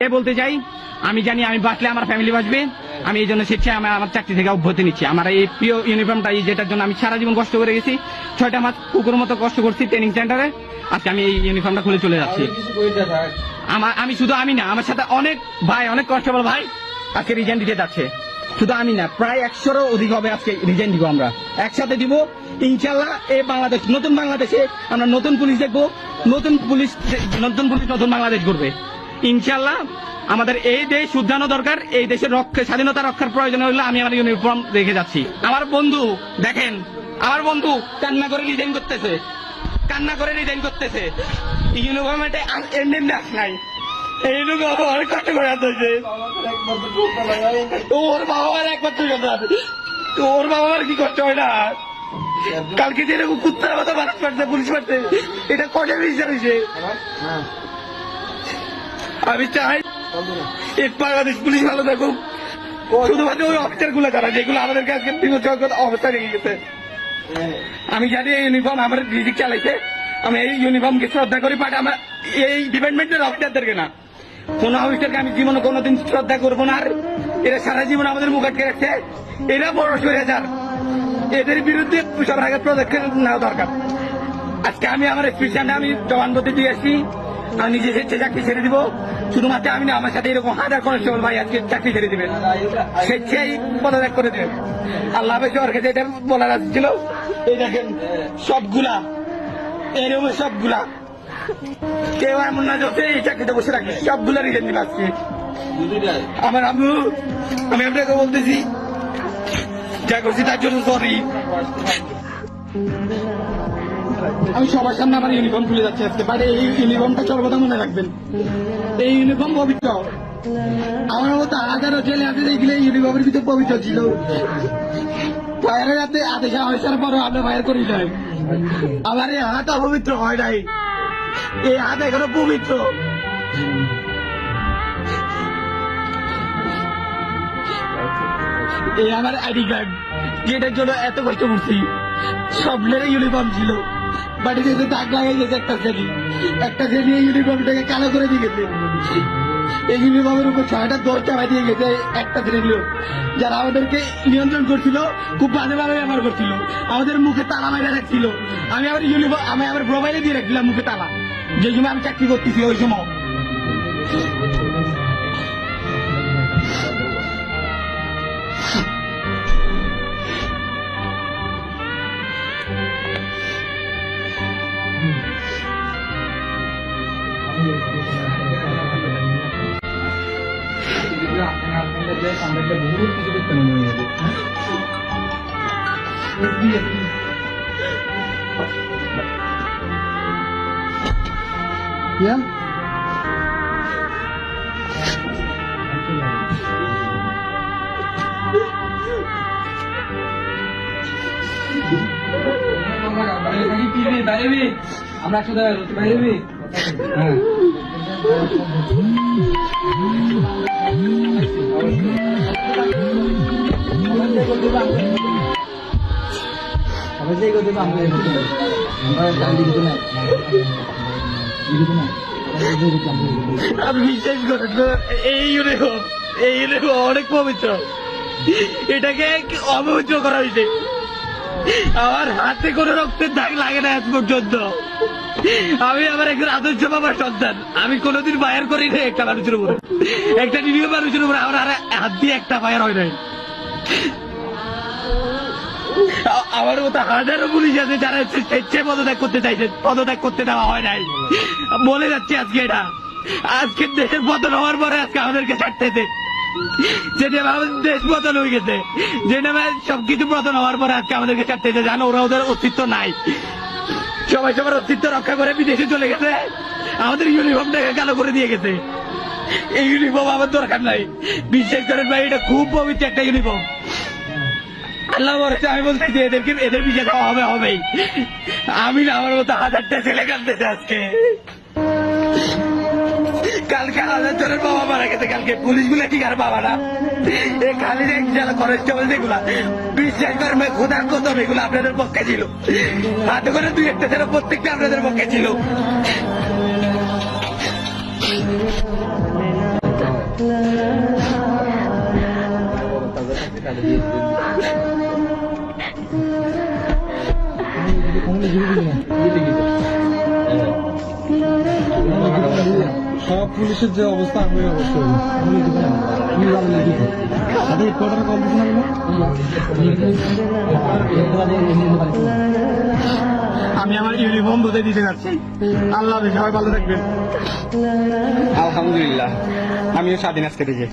বলতে চাই, আমি জানি আমি বাঁচলে আমার ফ্যামিলি বাঁচবে। আমি এই জন্য স্বেচ্ছায় আমার চাকরি থেকে অব্যাহতি নিচ্ছি। আমার এই প্রিয় ইউনিফর্মটা, যেটার জন্য আমি সারা জীবন কষ্ট করে গেছি, 6টা মাস কুকুর মতো কষ্ট করছি ট্রেনিং সেন্টারে, আজকে আমি এই ইউনিফর্মটা খুলে চলে যাচ্ছি। আমি শুধু আমি না, আমার সাথে অনেক ভাই, অনেক কনস্টেবল ভাই আজকে রিজাইন দিতে যাচ্ছে। শুধু আমি না, প্রায় 100-এরও অধিক হবে আজকে রিজাইন দিব। আমরা একসাথে দিব ইনশাল্লাহ। এই বাংলাদেশ, নতুন বাংলাদেশে আমরা নতুন পুলিশ দেখবো, নতুন পুলিশ নতুন বাংলাদেশ করবে ইনশাল্লাহ। আমাদের এই দেশ শুদ্ধানো দরকার। এই দেশের স্বাধীনতা রক্ষার প্রয়োজন হলে আমি আমার ইউনিফর্ম রেখে যাচ্ছি। আমার বন্ধু দেখেন, আমার বন্ধু কান্না করে রিজাইন করতেছে, কান্না করে রিজাইন করতেছে। ইউনিফর্ম এমনি নাচ নাই, এই ইউনিফর্ম অনেক কষ্ট করে আসতেছে। ওর বাবা মার একমাত্র সন্তান, ওর বাবা মার কি কষ্ট হয় না? কালকে যেরকম কুত্তার মতো বাস পাচ্ছে, পুলিশ পাচ্ছে, এটা কঠোর বিচার হয়েছে। আমি চাই বাংলাদেশ পুলিশ ভালো থাকুক, শুধুমাত্র ওই অফিসার গুলো যারা, যেগুলো আমাদেরকে আজকে বিপজ্জনক অবস্থা রেখে গেছে। আমি জানি এই ইউনিফর্ম আমার রিজিক চালাইছে, আমি এই ইউনিফর্মকে শ্রদ্ধা করি, বাট আমার এই ডিপার্টমেন্টের অফিসারদেরকে না, কোন অফিসারকে আমি জীবনে কোনোদিন শ্রদ্ধা করবো না। আর এরা সারা জীবন আমাদের মুখ আটকে রাখছে, এরা বড় স্বৈরাচার, এদের বিরুদ্ধে সবার আগে পদক্ষেপ নেওয়া দরকার। আজকে আমি আমার স্পেশালে আমি জবানবন্দি দিয়ে আসছি, আমি নিজে স্বেচ্ছায় চাকরি ছেড়ে দিব। শুধুমাত্র আমি না, আমার সাথে এরকম হাজার কনস্টেবল ভাই আজকে চাকরি ছেড়ে দিবেন, স্বেচ্ছায় পদত্যাগ করে দেবেন। আল্লাহ হাফেজ। ওর কাছে এটা বলার ছিল। এই দেখেন সবগুলা এরকম, সবগুলা কেউ এমন না যাতে এই চাকরিতে বসে রাখে, সবগুলা রিজেন দিবে আজকে। আমার আম্মু, আমি আপনাকে বলতেছি, যা করছি তার জন্য সরি। আমি সবার সামনে আমার ইউনিফর্ম খুলে যাচ্ছি আজকে, বাট এই ইউনিফর্মটা সর্বদা মনে রাখবেন, এই ইউনিফর্ম পবিত্র। আমার মতো হাজারো ছেলে আছে যেগুলো ইউনিফর্মের ভিতরে পবিত্র ছিল। ফায়ারের হাতে আদেশ আসার পরও আমরা ফায়ার করি নাই। আমার এই হাত অপবিত্র হয় নাই, এই হাত এখনো পবিত্র। এই আমার আইডি কার্ড, যেটার জন্য এত কষ্ট করছি। সবলের ইউনিফর্ম ছিল, বাড়িতে দাগ লাগাই গেছে একটা শ্রেণী এই ইউনিফর্মটাকে কালো করে দিয়ে গেছে। এই ইউনিফর্মের উপর 6টা দোষ চাপাই দিয়ে গেছে একটা শ্রেণীর লোক, যারা আমাদেরকে নিয়ন্ত্রণ করছিল, খুব বাজেভাবে ব্যবহার করছিল, আমাদের মুখে তালা মাইরা রাখছিল। আমি আমার মোবাইলে দিয়ে রাখছিলাম মুখে তালা, যে সময় আমি চাকরি করতেছি ওই সময়। বহুত কিছু করতে মনে হয়ে যাবে। আমরা একসাথে বাইরে হ্যাঁ আমি বিশ্বাস করেন, এই ইউনিফর্ম অনেক পবিত্র, এটাকে অপবিত্র করা হয়েছে। আমার হাতে কোনো রক্তের দাগ লাগে না আজ পর্যন্ত। আমি আমার একজন আদর্শ বাবার সন্তান, আমি কোনোদিন ফায়ার করি না একটা মানুষের উপরে, একটা নিরীহ মানুষের উপরে আমার হাত দিয়ে একটা ফায়ার হয় নাই। আমার মতো হাজারো পুলিশ আছে যারা স্বেচ্ছায় পদত্যাগ করতে চাইছে, পদত্যাগ করতে দেওয়া হয় নাই। বলে যাচ্ছে আজকে এটা, আজকে দেশের পতন হওয়ার পরে আজকে আমাদেরকে ছাড়তেছে, যেটা আমাদের দেশ পতন হয়ে গেছে, যেটা সবকিছু পতন হওয়ার পরে আজকে আমাদেরকে ছাড়তেছে। জানো ওরা ওদের অস্তিত্ব নাই, সবাই সবার অস্তিত্ব রক্ষা করে বিদেশে চলে গেছে, আমাদের ইউনিফর্মটাকে কালো করে দিয়ে গেছে। এই ইউনিফর্ম আমার দরকার নাই, বিশ্বাস করেন ভাই, এটা খুব পবিত্র একটা ইউনিফর্ম। আল্লাহ বলছে, আমি বলছি যে এদের বিচার হবেই। আমি না, আমার মতো হাজারটা ছেলে কাঁদতেছে আজকে। কালকে 1000 জনের বাবা মারা গেছে, কালকে পুলিশগুলো ঠিক আর বাবা না, এই খালি যারা কনস্টেবল যেগুলা, বিশ্বাস করবে খোদার কদম, এগুলো আপনাদের পক্ষে ছিল। হাতে করে 2-1টা ছেলে প্রত্যেকটা আপনাদের পক্ষে ছিল। সব পুলিশের যে অবস্থা আমি অবস্থা আমি আমার ইউনিফর্ম ধুতে দিতে যাচ্ছি। আল্লাহ হাফেজ, সবাই ভালো থাকবেন। আলহামদুলিল্লাহ, আমিও স্বাধীন আজকে থেকে।